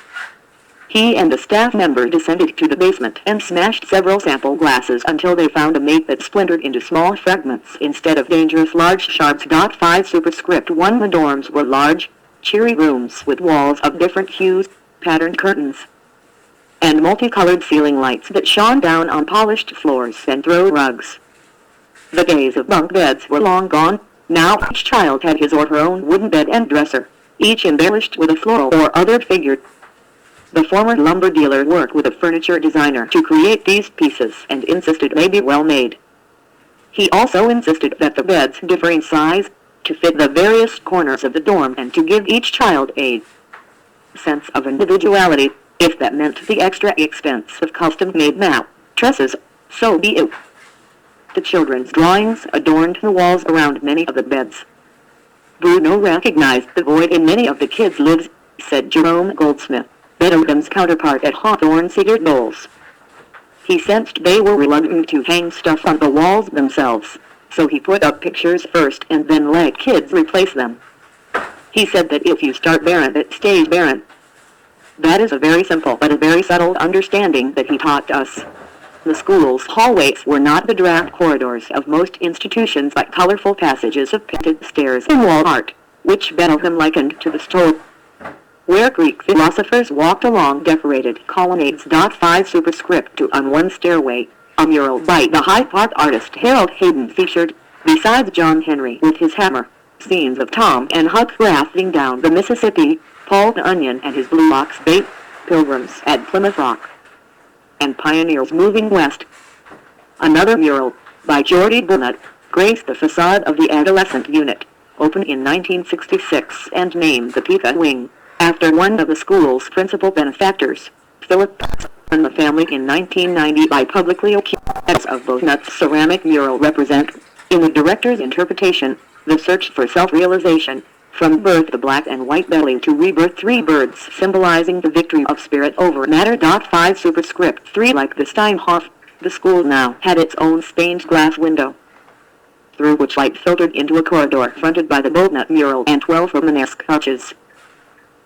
He and a staff member descended to the basement and smashed several sample glasses until they found a mate that splintered into small fragments instead of dangerous large shards. 5 Superscript 1 The dorms were large, cheery rooms with walls of different hues, patterned curtains, and multicolored ceiling lights that shone down on polished floors and throw rugs. The days of bunk beds were long gone. Now each child had his or her own wooden bed and dresser, each embellished with a floral or other figure. The former lumber dealer worked with a furniture designer to create these pieces and insisted they be well made. He also insisted that the beds differ in size, to fit the various corners of the dorm and to give each child a sense of individuality, if that meant the extra expense of custom-made mattresses, so be it. The children's drawings adorned the walls around many of the beds. Bruno recognized the void in many of the kids' lives, said Jerome Goldsmith, Bettelheim's counterpart at Hawthorne Cedar Knolls. He sensed they were reluctant to hang stuff on the walls themselves, so he put up pictures first and then let kids replace them. He said that if you start barren, it stays barren. That is a very simple but a very subtle understanding that he taught us. The school's hallways were not the drab corridors of most institutions but colorful passages of painted stairs and wall art, which Bettelheim likened to the store where Greek philosophers walked along decorated colonnades. 5 Superscript 2 On one stairway, a mural by the Hyde Park artist Harold Hayden featured, besides John Henry with his hammer, scenes of Tom and Huck rafting down the Mississippi, Paul Bunyan and his blue box bait, pilgrims at Plymouth Rock, and pioneers moving west. Another mural, by Geordie Bruno, graced the facade of the adolescent unit, opened in 1966 and named the Pika Wing, after one of the school's principal benefactors, Philip, and the family in 1990 by publicly accused of Bonnet's ceramic mural represent, in the director's interpretation, the search for self-realization, from birth the black and white belly to rebirth 3 birds symbolizing the victory of spirit over matter. 5 superscript 3 Like the Steinhoff, the school now had its own stained glass window, through which light filtered into a corridor fronted by the Bonnet mural and 12 Romanesque arches.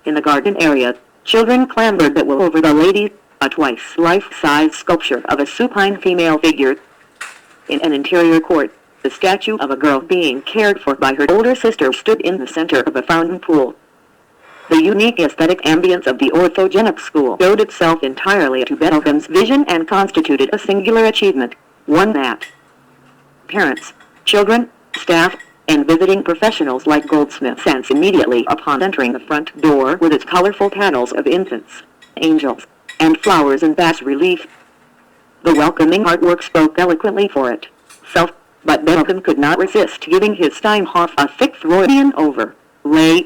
In the garden area, children clambered that will over the lady, a twice life-size sculpture of a supine female figure. In an interior court, the statue of a girl being cared for by her older sister stood in the center of a fountain pool. The unique aesthetic ambience of the orthogenic school owed itself entirely to Bettelheim's vision and constituted a singular achievement, one that parents, children, staff, and visiting professionals like goldsmiths sense immediately upon entering the front door with its colorful panels of infants, angels, and flowers in bas-relief. The welcoming artwork spoke eloquently for itself, but Bettelheim could not resist giving his Steinhoff a thick Freudian overlay.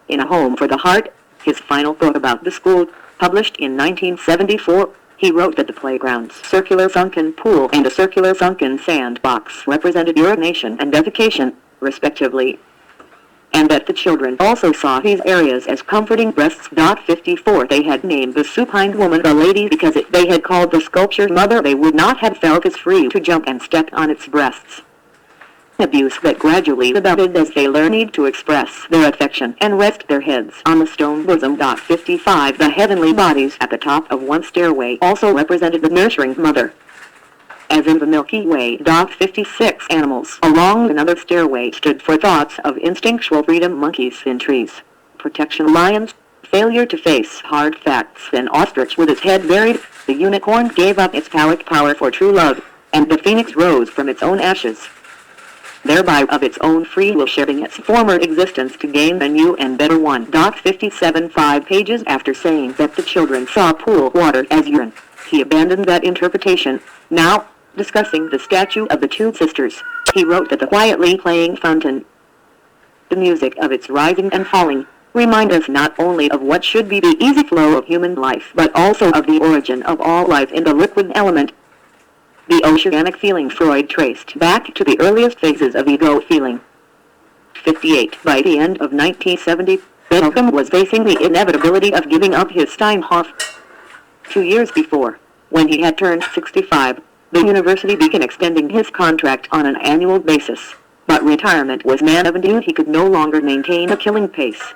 In A Home for the Heart, his final thought about the school, published in 1974, he wrote that the playground's circular sunken pool and a circular sunken sandbox represented urination and defecation, respectively, and that the children also saw these areas as comforting breasts. 54 They had named the supine woman the lady because if they had called the sculpture mother they would not have felt as free to jump and step on its breasts. Abuse that gradually developed as they learned to express their affection and rest their heads on the stone bosom. 55 The heavenly bodies at the top of one stairway also represented the nurturing mother, as in the Milky Way. 56 Animals along another stairway stood for thoughts of instinctual freedom: monkeys in trees, protection lions, failure to face hard facts, an ostrich with its head buried, the unicorn gave up its phallic power for true love, and the phoenix rose from its own ashes, thereby of its own free will sharing its former existence to gain a new and better one. 57 5 pages after saying that the children saw pool water as urine, he abandoned that interpretation. Now, discussing the statue of the 2 sisters, he wrote that the quietly playing fountain, the music of its rising and falling, remind us not only of what should be the easy flow of human life, but also of the origin of all life in the liquid element. The oceanic feeling Freud traced back to the earliest phases of ego feeling. 58 By the end of 1970, Bettelheim was facing the inevitability of giving up his Steinhoff. 2 years before, when he had turned 65, the university began extending his contract on an annual basis, but retirement was mandated. He could no longer maintain a killing pace.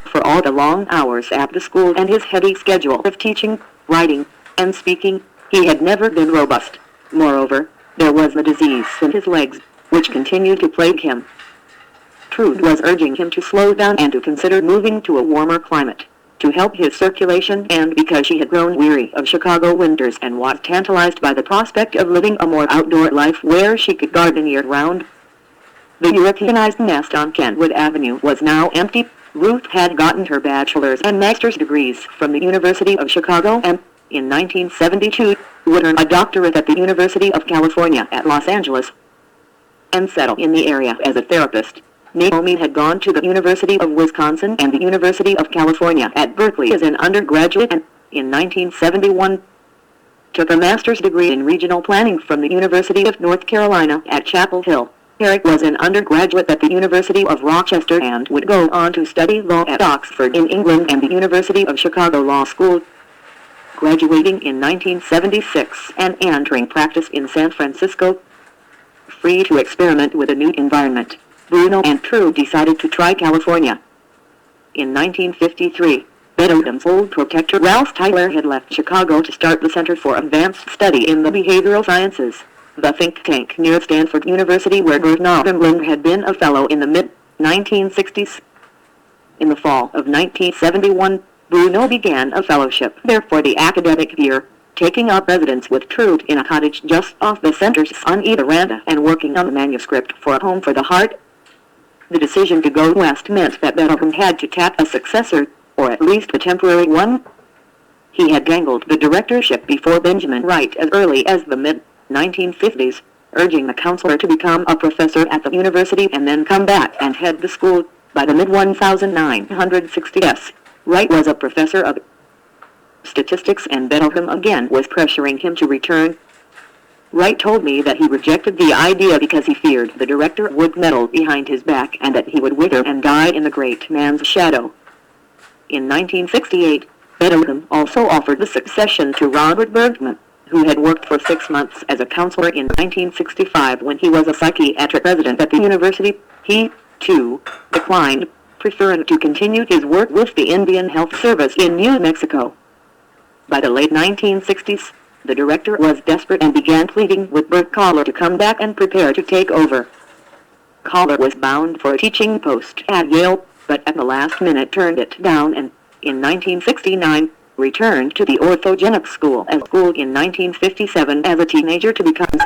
For all the long hours at the school and his heavy schedule of teaching, writing, and speaking, he had never been robust. Moreover, there was the disease in his legs, which continued to plague him. Trude was urging him to slow down and to consider moving to a warmer climate, to help his circulation, and because she had grown weary of Chicago winters and was tantalized by the prospect of living a more outdoor life where she could garden year-round. The Europeanized nest on Kentwood Avenue was now empty. Ruth had gotten her bachelor's and master's degrees from the University of Chicago and, in 1972, would earn a doctorate at the University of California at Los Angeles and settle in the area as a therapist. Naomi had gone to the University of Wisconsin and the University of California at Berkeley as an undergraduate and, in 1971, took a master's degree in regional planning from the University of North Carolina at Chapel Hill. Eric was an undergraduate at the University of Rochester and would go on to study law at Oxford in England and the University of Chicago Law School, graduating in 1976 and entering practice in San Francisco. Free to experiment with a new environment, Bruno and Trude decided to try California. In 1953, Bettelheim's old protector Ralph Tyler had left Chicago to start the Center for Advanced Study in the Behavioral Sciences, the think tank near Stanford University where Bruno had been a fellow in the mid-1960s. In the fall of 1971, Bruno began a fellowship there for the academic year, taking up residence with Trude in a cottage just off the center's sunny veranda and working on the manuscript for A Home for the Heart. The decision to go west meant that Bettelheim had to tap a successor, or at least a temporary one. He had dangled the directorship before Benjamin Wright as early as the mid-1950s, urging the counselor to become a professor at the university and then come back and head the school. By the mid-1960s, Wright was a professor of statistics and Bettelheim again was pressuring him to return. Wright told me that he rejected the idea because he feared the director would meddle behind his back and that he would wither and die in the great man's shadow. In 1968, Bettelheim also offered the succession to Robert Bergman, who had worked for 6 months as a counselor in 1965 when he was a psychiatric resident at the university. He, too, declined, preferring to continue his work with the Indian Health Service in New Mexico. By the late 1960s, the director was desperate and began pleading with Bert Collar to come back and prepare to take over. Collar was bound for a teaching post at Yale, but at the last minute turned it down and, in 1969, returned to the orthogenic school in 1957 as a teenager to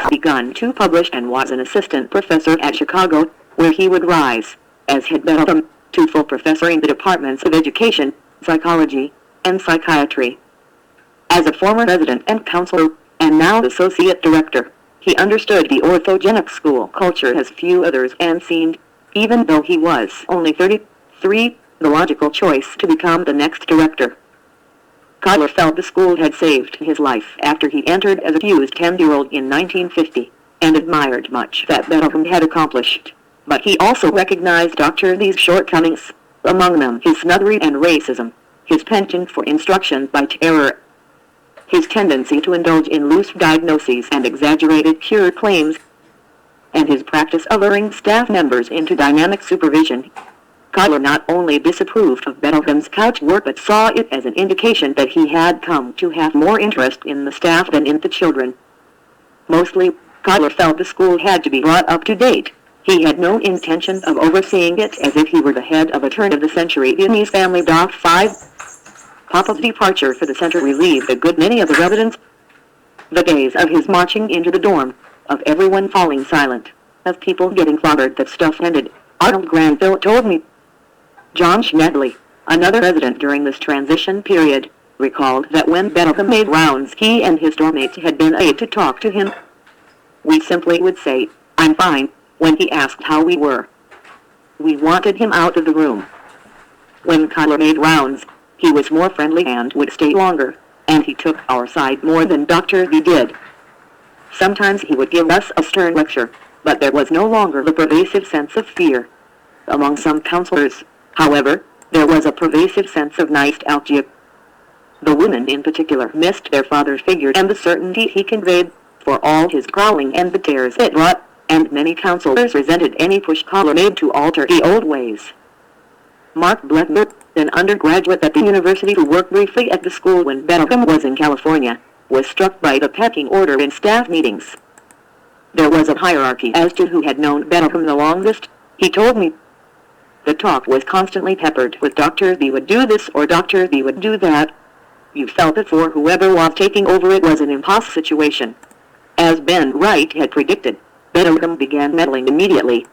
begun to publish and was an assistant professor at Chicago, where he would rise, as head Bettelheim, to full professor in the departments of education, psychology, and psychiatry. As a former resident and counselor, and now associate director, he understood the orthogenic school culture as few others and seemed, even though he was only 33, the logical choice to become the next director. Collar felt the school had saved his life after he entered as a fused 10-year-old in 1950, and admired much that Bettelheim had accomplished. But he also recognized Dr. Lee's shortcomings, among them his snobbery and racism, his penchant for instruction by terror, his tendency to indulge in loose diagnoses and exaggerated cure claims, and his practice of luring staff members into dynamic supervision. Collar not only disapproved of Bettelheim's couch work but saw it as an indication that he had come to have more interest in the staff than in the children. Mostly, Collar felt the school had to be brought up to date. He had no intention of overseeing it as if he were the head of a turn-of-the-century Viennese family. 5. Papa's departure for the center relieved a good many of the residents. The days of his marching into the dorm, of everyone falling silent, of people getting clobbered that stuff ended, Arnold Granville told me. John Schmedley, another resident during this transition period, recalled that when Bettelheim made rounds he and his dormmates had been aid to talk to him. We simply would say, "I'm fine," when he asked how we were. We wanted him out of the room. When Collar made rounds, he was more friendly and would stay longer, and he took our side more than Dr. V did. Sometimes he would give us a stern lecture, but there was no longer the pervasive sense of fear. Among some counselors, however, there was a pervasive sense of nostalgia. The women in particular missed their father's figure and the certainty he conveyed, for all his growling and the tears it wrought, and many counselors resented any push Collar made to alter the old ways. Mark Bleckner, an undergraduate at the university who worked briefly at the school when Bettelheim was in California, was struck by the pecking order in staff meetings. There was a hierarchy as to who had known Bettelheim the longest, he told me. The talk was constantly peppered with Dr. V would do this or Dr. V would do that. You felt that for whoever was taking over it was an impossible situation. As Ben Wright had predicted, Bettelheim began meddling immediately.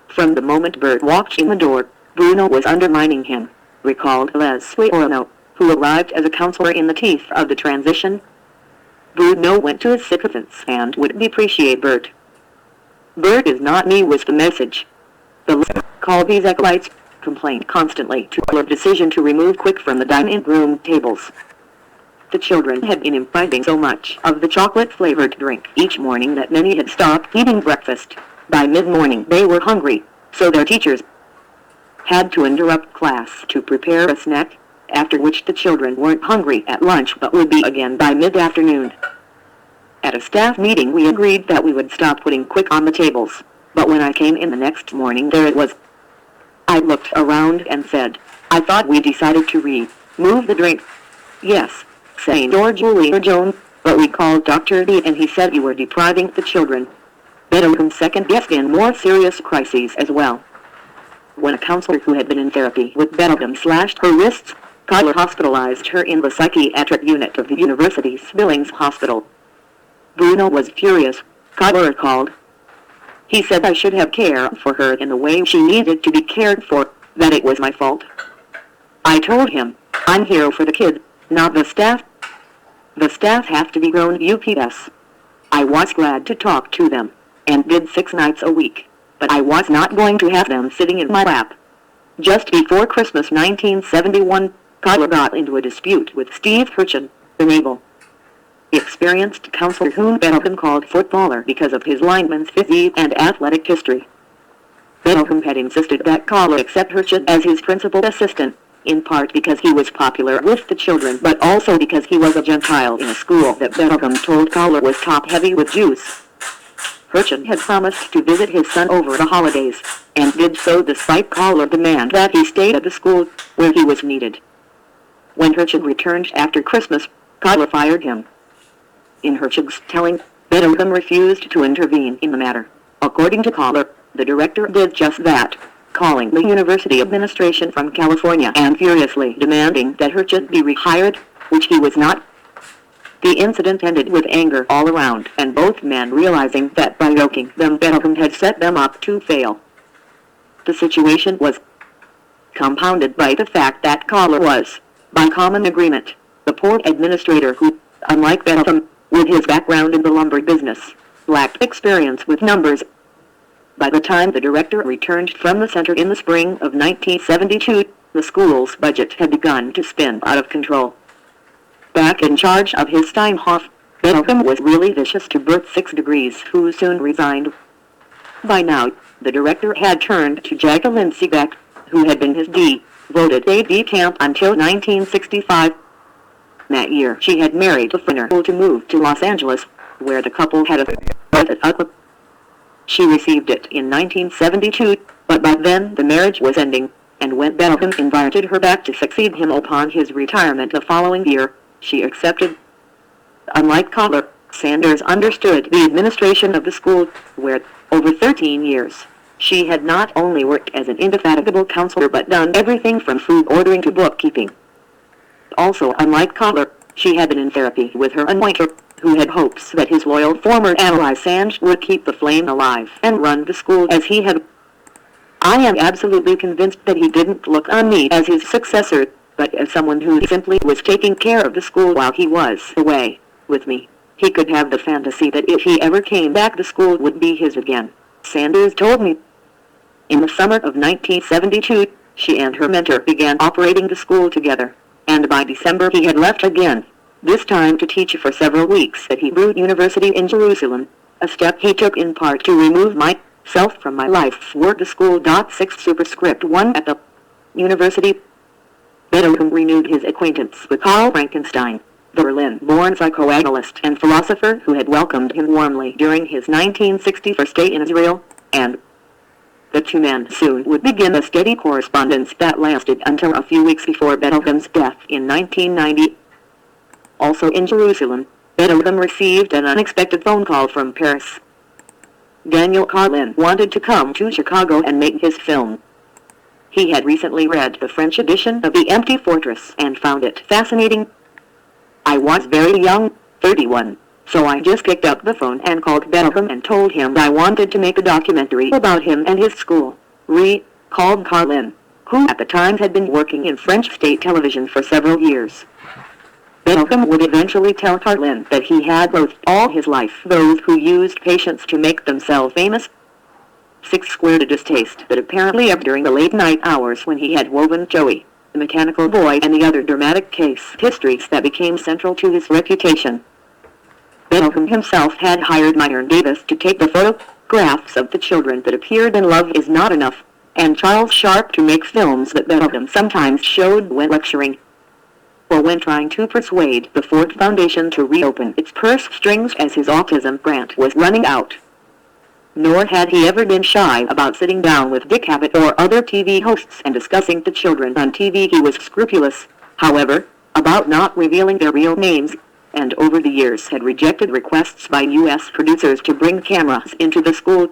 From the moment Bert walked in the door, Bruno was undermining him, recalled Leslie Orono, who arrived as a counselor in the teeth of the transition. Bruno went to his sycophants and would depreciate Bert. "Bert is not me," was the message. The called these acolytes, complained constantly to the decision to remove Quick from the dining room tables. The children had been imbibing so much of the chocolate-flavored drink each morning that many had stopped eating breakfast. By mid-morning they were hungry, so their teachers had to interrupt class to prepare a snack, after which the children weren't hungry at lunch but would be again by mid-afternoon. At a staff meeting we agreed that we would stop putting Quick on the tables, but when I came in the next morning there it was. I looked around and said, "I thought we decided to remove the drink." "Yes," said Julie or Joan, "but we called Dr. D and he said you were depriving the children." Bettelheim second-guessed in more serious crises as well. When a counselor who had been in therapy with Bettelheim slashed her wrists, Collar hospitalized her in the psychiatric unit of the university's Billings Hospital. Bruno was furious, Collar recalled. He said I should have cared for her in the way she needed to be cared for, that it was my fault. I told him, "I'm here for the kids, not the staff. The staff have to be grown UPS." I was glad to talk to them, and did 6 nights a week, but I was not going to have them sitting in my lap. Just before Christmas 1971, Pollak got into a dispute with Steve Hurchin, the naval experienced counselor whom Bettelheim called footballer because of his lineman's physique and athletic history. Bettelheim had insisted that Pollak accept Hurchin as his principal assistant, in part because he was popular with the children, but also because he was a Gentile in a school that Bettelheim told Pollak was top-heavy with Jews. Hurchin had promised to visit his son over the holidays, and did so despite Pollak's demand that he stay at the school, where he was needed. When Hurchin returned after Christmas, Pollak fired him. In Hurchin's telling, Bettelheim refused to intervene in the matter. According to Pollak, the director did just that, calling the university administration from California and furiously demanding that Hurchin be rehired, which he was not. The incident ended with anger all around, and both men realizing that by yoking them Bettelheim had set them up to fail. The situation was compounded by the fact that Pollak was, by common agreement, the poor administrator who, unlike Bettelheim, with his background in the lumber business, lacked experience with numbers. By the time the director returned from the center in the spring of 1972, the school's budget had begun to spin out of control. Back in charge of his Steinhoff, Bettelheim was really vicious to Bert 6 Degrees, who soon resigned. By now, the director had turned to Jacqueline Seebeck, who had been his devoted aide-de-camp until 1965. That year, she had married a friend to move to Los Angeles, where the couple had a She received it in 1972, but by then the marriage was ending, and when Bettelheim invited her back to succeed him upon his retirement the following year, she accepted. Unlike Pollak, Sanders understood the administration of the school, where, over 13 years, she had not only worked as an indefatigable counselor but done everything from food ordering to bookkeeping. Also, unlike Pollak, she had been in therapy with her anointer, who had hopes that his loyal former ally Sanders would keep the flame alive and run the school as he had. I am absolutely convinced that he didn't look on me as his successor, but as someone who simply was taking care of the school while he was away with me. He could have the fantasy that if he ever came back the school would be his again, Sanders told me. In the summer of 1972, she and her mentor began operating the school together, and by December he had left again, this time to teach for several weeks at Hebrew University in Jerusalem, a step he took in part to remove myself from my life's work. The school. 6 superscript 1 at the university. Bettelheim renewed his acquaintance with Karl Frankenstein, the Berlin-born psychoanalyst and philosopher who had welcomed him warmly during his 1964 stay in Israel, and the two men soon would begin a steady correspondence that lasted until a few weeks before Bettelheim's death in 1990. Also in Jerusalem, Bettelheim received an unexpected phone call from Paris. Daniel Carlin wanted to come to Chicago and make his film. He had recently read the French edition of The Empty Fortress and found it fascinating. I was very young, 31, so I just picked up the phone and called Bettelheim and told him I wanted to make a documentary about him and his school. Called Carlin, who at the time had been working in French state television for several years. Bettelheim would eventually tell Carlin that he had loathed all his life those who used patients to make themselves famous. 6 squared a distaste that apparently up during the late night hours when he had woven Joey, the mechanical boy, and the other dramatic case histories that became central to his reputation. Bettelheim himself had hired Myron Davis to take the photographs of the children that appeared in Love Is Not Enough, and Charles Sharp to make films that Bettelheim sometimes showed when lecturing, or when trying to persuade the Ford Foundation to reopen its purse strings as his autism grant was running out. Nor had he ever been shy about sitting down with Dick Cavett or other TV hosts and discussing the children on TV. He was scrupulous, however, about not revealing their real names, and over the years had rejected requests by U.S. producers to bring cameras into the school,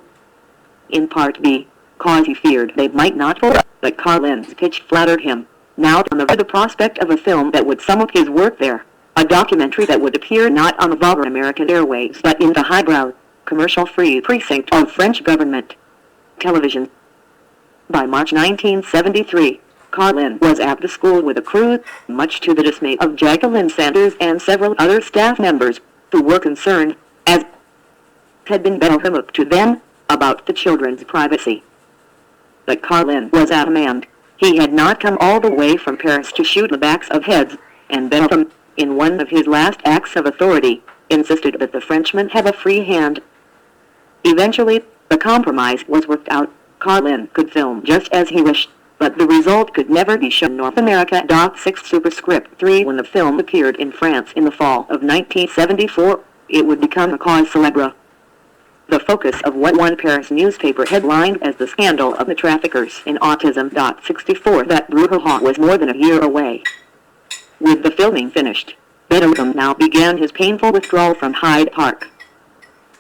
in part because he feared they might not hold up, but Carlin's pitch flattered him. Now on the prospect of a film that would sum up his work there, a documentary that would appear not on the vulgar American airwaves but in the highbrow, commercial-free precinct of French government television. By March 1973, Carlin was at the school with a crew, much to the dismay of Jacqueline Sanders and several other staff members, who were concerned, as had been Bettelheim up to then, about the children's privacy. But Carlin was adamant. He had not come all the way from Paris to shoot the backs of heads, and Bettelheim, in one of his last acts of authority, insisted that the Frenchman have a free hand. Eventually, the compromise was worked out. Carlin could film just as he wished, but the result could never be shown North America. 6 Superscript 3 When the film appeared in France in the fall of 1974, it would become a cause célèbre. The focus of what one Paris newspaper headlined as the scandal of the traffickers in autism. 64 That brouhaha was more than a year away. With the filming finished, Bettelheim now began his painful withdrawal from Hyde Park.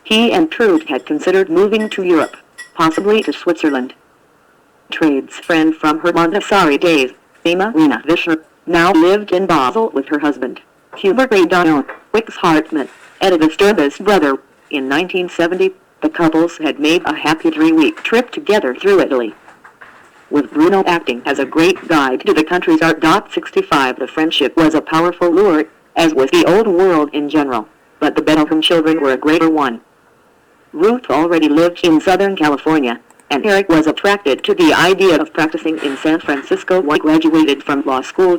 He and Trude had considered moving to Europe, possibly to Switzerland. Trude's friend from her Montessori days, Rena Visscher, now lived in Basel with her husband, Hubert Redon, Wix Hartman, Edith Sturba's brother. In 1970, the couples had made a happy 3-week trip together through Italy, with Bruno acting as a great guide to the country's art. 65 The friendship was a powerful lure, as was the old world in general, but the Bettelheim children were a greater one. Ruth already lived in Southern California, and Eric was attracted to the idea of practicing in San Francisco when he graduated from law school.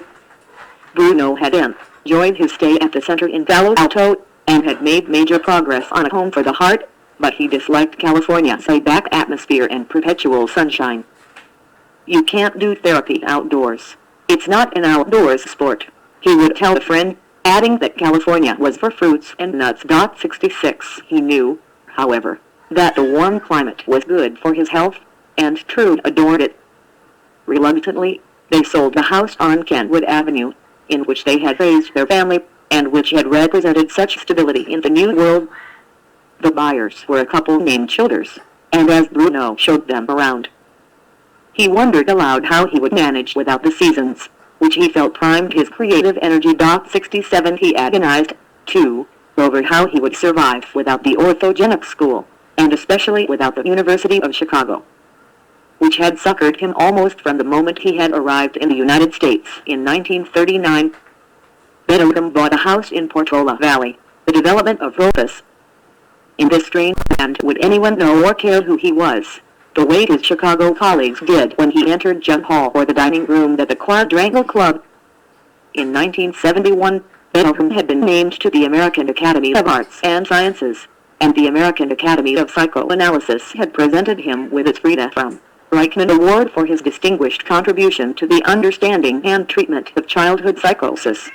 Bruno had enjoyed his stay at the center in Palo Alto, and had made major progress on a home for the heart, but he disliked California's laid-back atmosphere and perpetual sunshine. You can't do therapy outdoors. It's not an outdoors sport, he would tell a friend, adding that California was for fruits and nuts. 66 He knew, however, that the warm climate was good for his health, and Trude adored it. Reluctantly, they sold the house on Kenwood Avenue, in which they had raised their family, and which had represented such stability in the New World. The buyers were a couple named Childers, and as Bruno showed them around, he wondered aloud how he would manage without the seasons, which he felt primed his creative energy. 67 He agonized, too, over how he would survive without the orthogenic school, and especially without the University of Chicago, which had succored him almost from the moment he had arrived in the United States in 1939. Bettelheim bought a house in Portola Valley, the development of Rufus. In this strange land would anyone know or care who he was, the way his Chicago colleagues did when he entered Jump Hall or the dining room at the Quadrangle Club. In 1971, Bettelheim had been named to the American Academy of Arts and Sciences, and the American Academy of Psychoanalysis had presented him with its Frida from Reichman Award for his distinguished contribution to the understanding and treatment of childhood psychosis.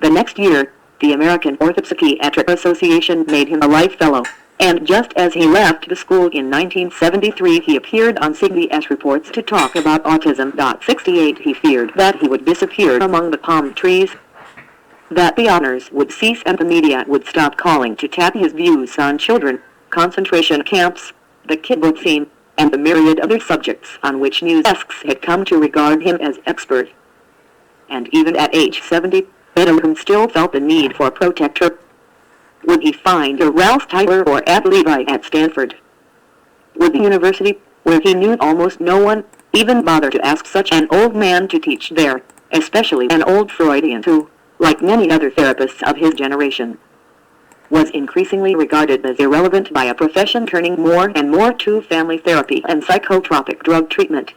The next year, the American Orthopsychiatric Association made him a Life Fellow, and just as he left the school in 1973 he appeared on CBS Reports to talk about autism. 68 He feared that he would disappear among the palm trees, that the honors would cease and the media would stop calling to tap his views on children, concentration camps, the kibbutz theme, and the myriad other subjects on which news desks had come to regard him as expert. And even at age 70, Bettelheim still felt the need for a protector. Would he find a Ralph Tyler or Ed Levi at Stanford? Would the university, where he knew almost no one, even bother to ask such an old man to teach there, especially an old Freudian who, like many other therapists of his generation, was increasingly regarded as irrelevant by a profession turning more and more to family therapy and psychotropic drug treatment?